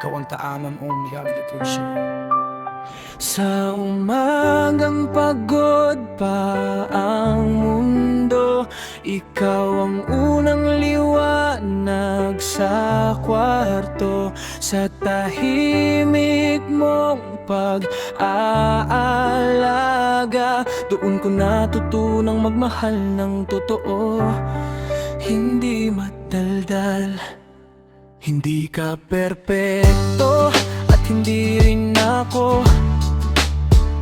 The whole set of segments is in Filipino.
ikaw ang taamang only obligation. Sa umagang pagod pa ang mundo, ikaw ang unang liwanag sa kwarto. Sa tahimik mong pag-aalaga, doon ko natutunang magmahal ng totoo. Hindi madaldal, hindi ka perpekto at hindi rin ako.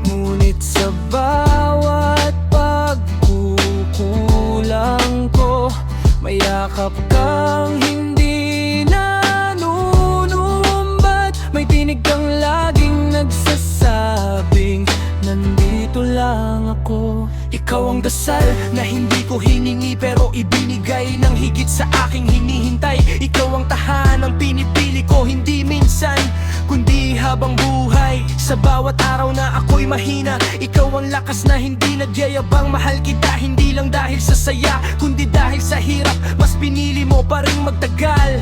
Ngunit sa bawat pagkukulang ko, may yakap kang hindi nanunumbat. May tinig kang laging nagsasabing, nandito lang ako. Ikaw ang dasal na hindi ko hiningi, pero ibinigay ng higit sa aking hinihintay. Ikaw ang tahanang pinipili ko, hindi minsan kundi habang buhay. Sa bawat araw na ako'y mahina, ikaw ang lakas na hindi nagyayabang. Mahal kita hindi lang dahil sa saya, kundi dahil sa hirap. Mas pinili mo pa rin magtagal.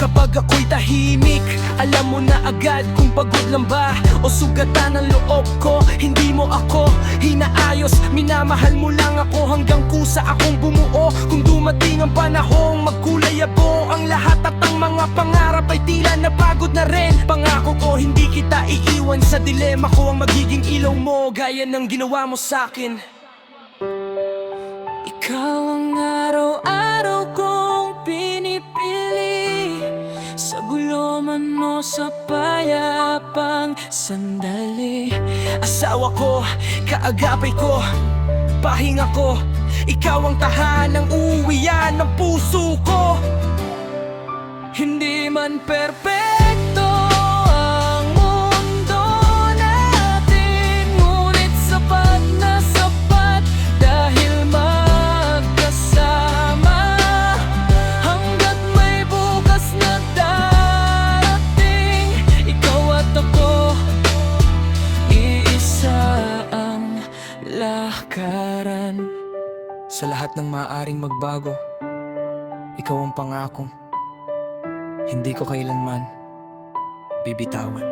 Kapag ako'y tahimik, alam mo na agad kung pagod lang ba o sugatan ang loob ko. Hindi mo ako hinaayos, minamahal mo lang ako hanggang kusa akong bumuo. Kung dumating ang panahong magkulay abo ang lahat at ang mga pangarap ay tila napagod na rin. Pangako ko hindi kita iiwan, sa dilema ko ang magiging ilaw mo, gaya ng ginawa mo sa'kin. Ikaw ang araw-araw kong pinipili, sa gulo man o sa payapang sandali. Asawa ko, kaagapay ko, pahinga ko, ikaw ang tahanang uwian ng puso ko. Hindi man perpekto ang mundo natin, ngunit sapat na sapat dahil magkasama. Hanggat may bukas na darating, ikaw at ako, iisa ang lakaran. Sa lahat ng maaaring magbago, ikaw ang pangakong hindi ko kailanman bibitawan.